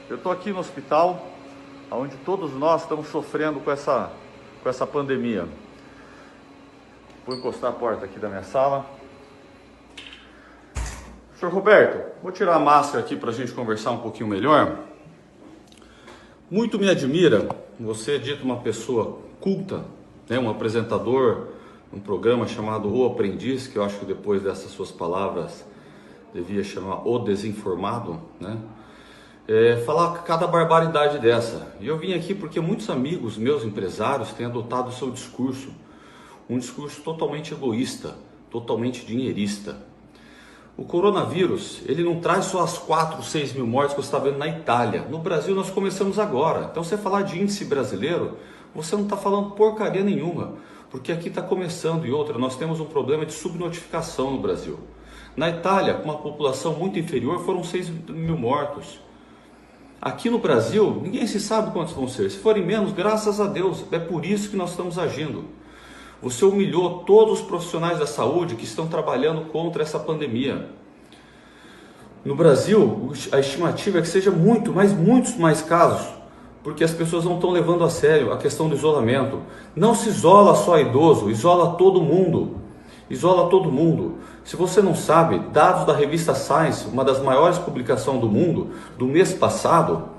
Eu estou aqui no hospital, onde todos nós estamos sofrendo com essa pandemia. Vou encostar a porta aqui da minha sala. Senhor Roberto, vou tirar a máscara aqui para a gente conversar um pouquinho melhor. Muito me admira, você é dito uma pessoa culta, né, um apresentador, um programa chamado O Aprendiz, que eu acho que depois dessas suas palavras devia chamar O Desinformado, né? Falar cada barbaridade dessa. E eu vim aqui porque muitos amigos meus empresários têm adotado o seu discurso, um discurso totalmente egoísta, totalmente dinheirista. O coronavírus, ele não traz só as 4, 6 mil mortes que você está vendo na Itália. No Brasil nós começamos agora. Então você falar de índice brasileiro, você não está falando porcaria nenhuma, porque aqui está começando. E outra, nós temos um problema de subnotificação no Brasil. Na Itália, com uma população muito inferior, foram 6 mil mortos. Aqui no Brasil, ninguém se sabe quantos vão ser. Se forem menos, graças a Deus, é por isso que nós estamos agindo. Você humilhou todos os profissionais da saúde que estão trabalhando contra essa pandemia. No Brasil, a estimativa é que seja muitos mais casos, porque as pessoas não estão levando a sério a questão do isolamento. Não se isola só idoso, isola todo mundo. Isola todo mundo. Se você não sabe, dados da revista Science, uma das maiores publicações do mundo, do mês passado,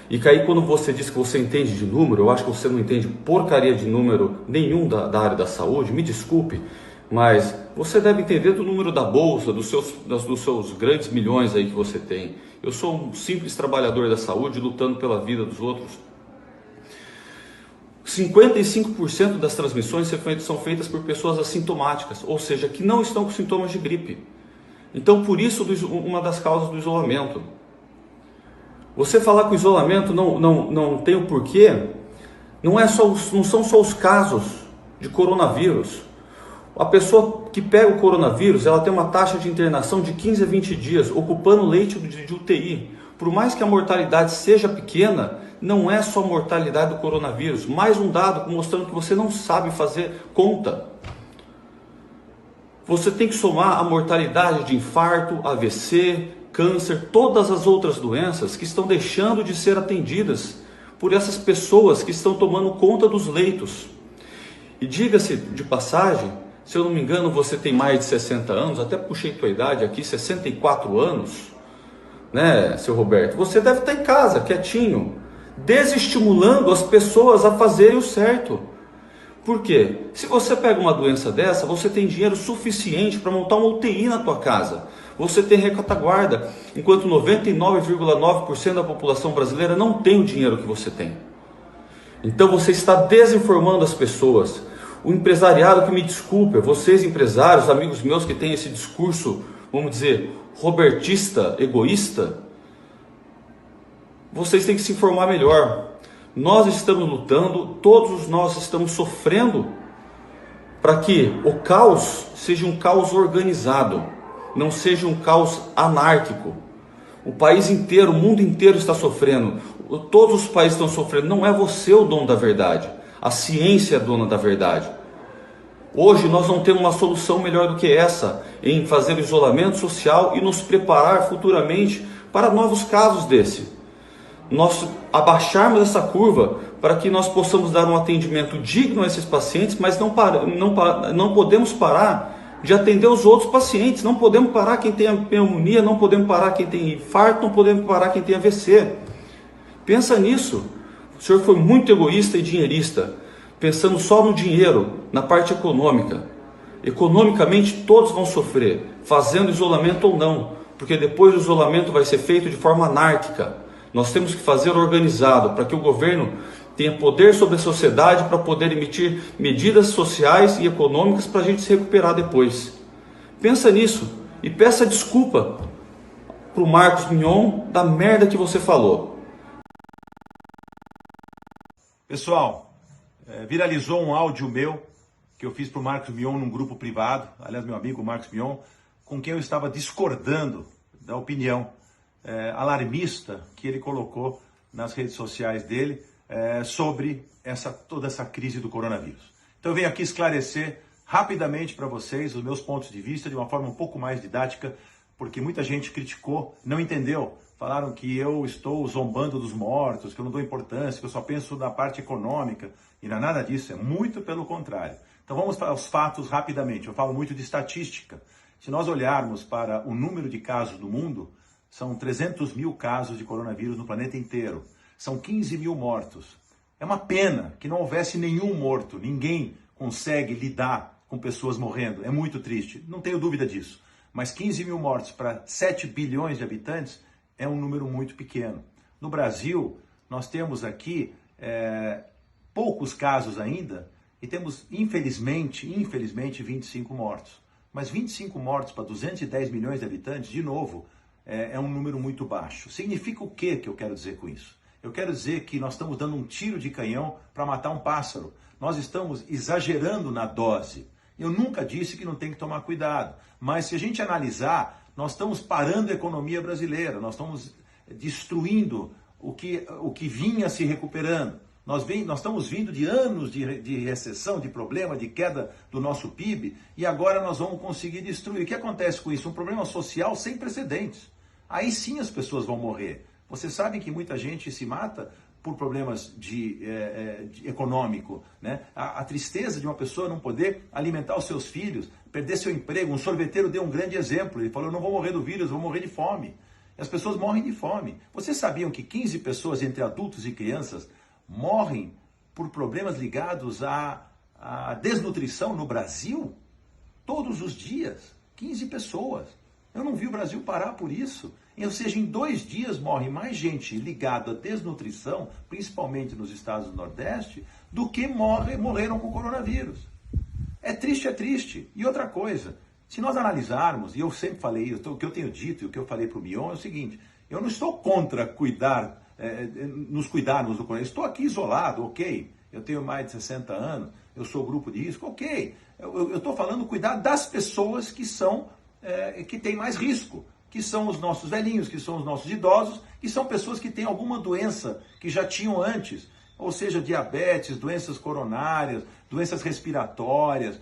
e que aí quando você diz que você entende de número, eu acho que você não entende porcaria de número nenhum da área da saúde, me desculpe, mas você deve entender do número da bolsa, dos seus grandes milhões aí que você tem. Eu sou um simples trabalhador da saúde lutando pela vida dos outros. 55% das transmissões são feitas por pessoas assintomáticas, ou seja, que não estão com sintomas de gripe. Então, por isso, uma das causas do isolamento. Você falar que o isolamento não tem o porquê, não são só os casos de coronavírus. A pessoa que pega o coronavírus, ela tem uma taxa de internação de 15 a 20 dias, ocupando leite de UTI. Por mais que a mortalidade seja pequena, não é só a mortalidade do coronavírus. Mais um dado mostrando que você não sabe fazer conta. Você tem que somar a mortalidade de infarto, AVC, câncer, todas as outras doenças que estão deixando de ser atendidas por essas pessoas que estão tomando conta dos leitos. E diga-se de passagem, se eu não me engano, você tem mais de 60 anos, até puxei tua idade aqui, 64 anos, né, seu Roberto? Você deve estar em casa, quietinho, desestimulando as pessoas a fazerem o certo. Por quê? Se você pega uma doença dessa, você tem dinheiro suficiente para montar uma UTI na tua casa. Você tem retaguarda, enquanto 99,9% da população brasileira não tem o dinheiro que você tem. Então você está desinformando as pessoas. O empresariado, que me desculpe, vocês empresários, amigos meus que têm esse discurso, vamos dizer, robertista, egoísta, vocês têm que se informar melhor. Nós estamos lutando, todos nós estamos sofrendo para que o caos seja um caos organizado, não seja um caos anárquico. O país inteiro, o mundo inteiro está sofrendo, todos os países estão sofrendo. Não é você o dono da verdade, a ciência é a dona da verdade. Hoje nós não temos uma solução melhor do que essa, em fazer o isolamento social e nos preparar futuramente para novos casos desse. Nós abaixarmos essa curva para que nós possamos dar um atendimento digno a esses pacientes, mas não podemos parar de atender os outros pacientes. Não podemos parar quem tem pneumonia, não podemos parar quem tem infarto, não podemos parar quem tem AVC. Pensa nisso. O senhor foi muito egoísta e dinheirista, pensando só no dinheiro, na parte econômica. Economicamente todos vão sofrer, fazendo isolamento ou não, porque depois o isolamento vai ser feito de forma anárquica. Nós temos que fazer organizado, para que o governo tenha poder sobre a sociedade, para poder emitir medidas sociais e econômicas para a gente se recuperar depois. Pensa nisso e peça desculpa para o Marcos Mion da merda que você falou. Pessoal, viralizou um áudio meu que eu fiz para o Marcos Mion num grupo privado, aliás, meu amigo Marcos Mion, com quem eu estava discordando da opinião alarmista que ele colocou nas redes sociais dele sobre toda essa crise do coronavírus. Então eu venho aqui esclarecer rapidamente para vocês os meus pontos de vista de uma forma um pouco mais didática, porque muita gente criticou, não entendeu falaram que eu estou zombando dos mortos, que eu não dou importância, que eu só penso na parte econômica, e não é nada disso, é muito pelo contrário. Então vamos para os fatos rapidamente, eu falo muito de estatística. Se nós olharmos para o número de casos do mundo, são 300 mil casos de coronavírus no planeta inteiro, são 15 mil mortos. É uma pena que não houvesse nenhum morto, ninguém consegue lidar com pessoas morrendo, é muito triste, não tenho dúvida disso. Mas 15 mil mortos para 7 bilhões de habitantes é um número muito pequeno. No Brasil, nós temos aqui poucos casos ainda e temos, infelizmente, 25 mortos. Mas 25 mortos para 210 milhões de habitantes, de novo, é um número muito baixo. Significa o que eu quero dizer com isso? Eu quero dizer que nós estamos dando um tiro de canhão para matar um pássaro. Nós estamos exagerando na dose. Eu nunca disse que não tem que tomar cuidado, mas se a gente analisar, nós estamos parando a economia brasileira, nós estamos destruindo o que vinha se recuperando. Nós estamos vindo de anos de recessão, de problema, de queda do nosso PIB, e agora nós vamos conseguir destruir. O que acontece com isso? Um problema social sem precedentes. Aí sim as pessoas vão morrer. Você sabe que muita gente se mata por problemas de econômico, né? A tristeza de uma pessoa não poder alimentar os seus filhos, perder seu emprego. Um sorveteiro deu um grande exemplo, ele falou, eu não vou morrer do vírus, eu vou morrer de fome. E as pessoas morrem de fome. Vocês sabiam que 15 pessoas entre adultos e crianças morrem por problemas ligados à desnutrição no Brasil? Todos os dias, 15 pessoas. Eu não vi o Brasil parar por isso. Ou seja, em 2 dias morre mais gente ligada à desnutrição, principalmente nos estados do Nordeste, do que morreram com o coronavírus. É triste, é triste. E outra coisa, se nós analisarmos, e eu sempre falei, o que eu tenho dito e o que eu falei para o Mion é o seguinte, eu não estou contra nos cuidarmos do coronavírus. Estou aqui isolado, ok. Eu tenho mais de 60 anos, eu sou grupo de risco, ok. Eu estou falando cuidar das pessoas que têm mais risco, que são os nossos velhinhos, que são os nossos idosos, que são pessoas que têm alguma doença que já tinham antes, ou seja, diabetes, doenças coronárias, doenças respiratórias,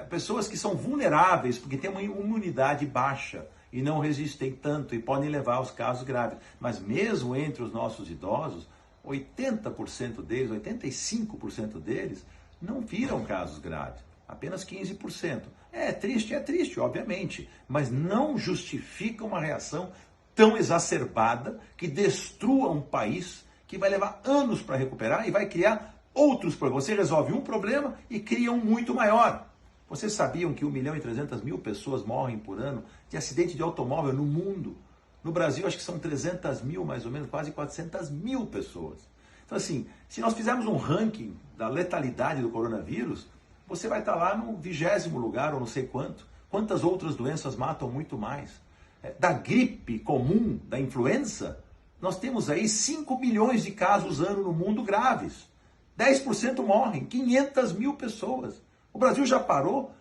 pessoas que são vulneráveis porque têm uma imunidade baixa e não resistem tanto e podem levar aos casos graves. Mas mesmo entre os nossos idosos, 80% deles, 85% deles, não viram casos graves. Apenas 15%. É triste, obviamente, mas não justifica uma reação tão exacerbada que destrua um país que vai levar anos para recuperar e vai criar outros problemas. Você resolve um problema e cria um muito maior. Vocês sabiam que 1.300.000 pessoas morrem por ano de acidente de automóvel no mundo? No Brasil, acho que são 300 mil, mais ou menos, quase 400 mil pessoas. Então, assim, se nós fizermos um ranking da letalidade do coronavírus, você vai estar lá no 20º lugar, ou não sei quanto. Quantas outras doenças matam muito mais? Da gripe comum, da influenza, nós temos aí 5 milhões de casos ano no mundo graves. 10% morrem, 500 mil pessoas. O Brasil já parou,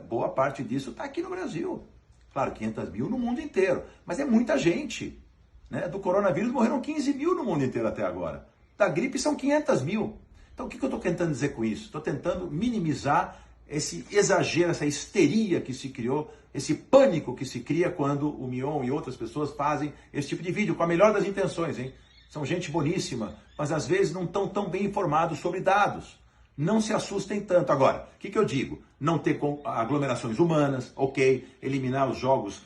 boa parte disso está aqui no Brasil. Claro, 500 mil no mundo inteiro, mas é muita gente. Né? Do coronavírus morreram 15 mil no mundo inteiro até agora. Da gripe são 500 mil. Então, o que eu estou tentando dizer com isso? Estou tentando minimizar esse exagero, essa histeria que se criou, esse pânico que se cria quando o Mion e outras pessoas fazem esse tipo de vídeo, com a melhor das intenções, hein? São gente boníssima, mas às vezes não estão tão bem informados sobre dados. Não se assustem tanto. Agora, o que eu digo? Não ter aglomerações humanas, ok. Eliminar os jogos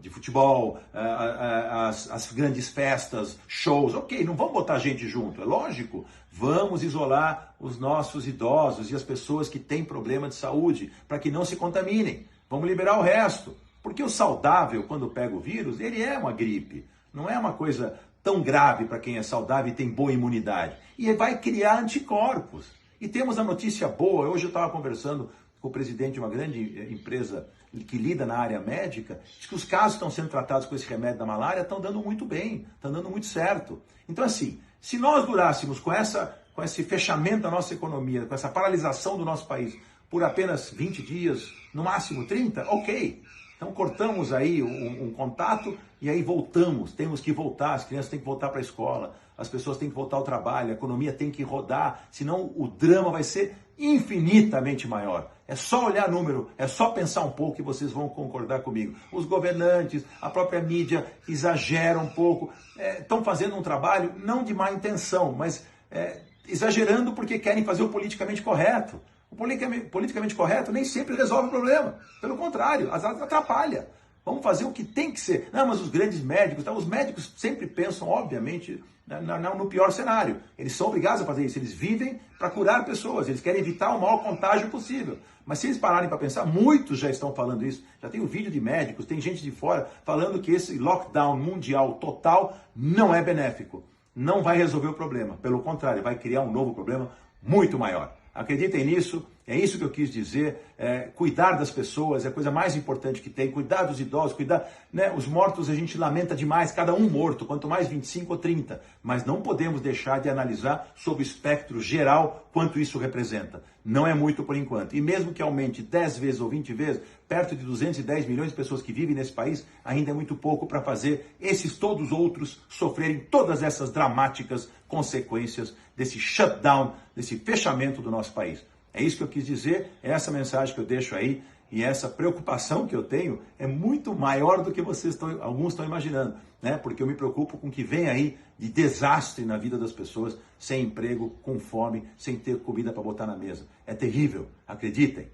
de futebol, as grandes festas, shows, ok. Não vamos botar gente junto, é lógico. Vamos isolar os nossos idosos e as pessoas que têm problema de saúde, para que não se contaminem. Vamos liberar o resto. Porque o saudável, quando pega o vírus, ele é uma gripe. Não é uma coisa tão grave para quem é saudável e tem boa imunidade. E vai criar anticorpos. E temos a notícia boa, hoje eu estava conversando com o presidente de uma grande empresa que lida na área médica, diz que os casos que estão sendo tratados com esse remédio da malária estão dando muito bem, estão dando muito certo. Então assim, se nós durássemos com esse fechamento da nossa economia, com essa paralisação do nosso país por apenas 20 dias, no máximo 30, ok. Então cortamos aí um contato e aí voltamos, temos que voltar, as crianças têm que voltar para a escola, as pessoas têm que voltar ao trabalho, a economia tem que rodar, senão o drama vai ser infinitamente maior. É só olhar número, é só pensar um pouco e vocês vão concordar comigo. Os governantes, a própria mídia exageram um pouco, estão fazendo um trabalho não de má intenção, mas exagerando porque querem fazer o politicamente correto. O politicamente correto nem sempre resolve o problema. Pelo contrário, atrapalha. Vamos fazer o que tem que ser. Não, mas os grandes médicos, os médicos sempre pensam, obviamente, no pior cenário. Eles são obrigados a fazer isso. Eles vivem para curar pessoas. Eles querem evitar o maior contágio possível. Mas se eles pararem para pensar, muitos já estão falando isso. Já tem um vídeo de médicos, tem gente de fora falando que esse lockdown mundial total não é benéfico. Não vai resolver o problema. Pelo contrário, vai criar um novo problema muito maior. Acreditem nisso, é isso que eu quis dizer, cuidar das pessoas é a coisa mais importante que tem, cuidar dos idosos, cuidar, né, os mortos a gente lamenta demais, cada um morto, quanto mais 25 ou 30, mas não podemos deixar de analisar sob o espectro geral quanto isso representa. Não é muito por enquanto, e mesmo que aumente 10 vezes ou 20 vezes, perto de 210 milhões de pessoas que vivem nesse país, ainda é muito pouco para fazer esses todos outros sofrerem todas essas dramáticas consequências desse shutdown, desse fechamento do nosso país. É isso que eu quis dizer, é essa mensagem que eu deixo aí, e essa preocupação que eu tenho é muito maior do que alguns estão imaginando, né? Porque eu me preocupo com o que vem aí de desastre na vida das pessoas, sem emprego, com fome, sem ter comida para botar na mesa. É terrível, acreditem.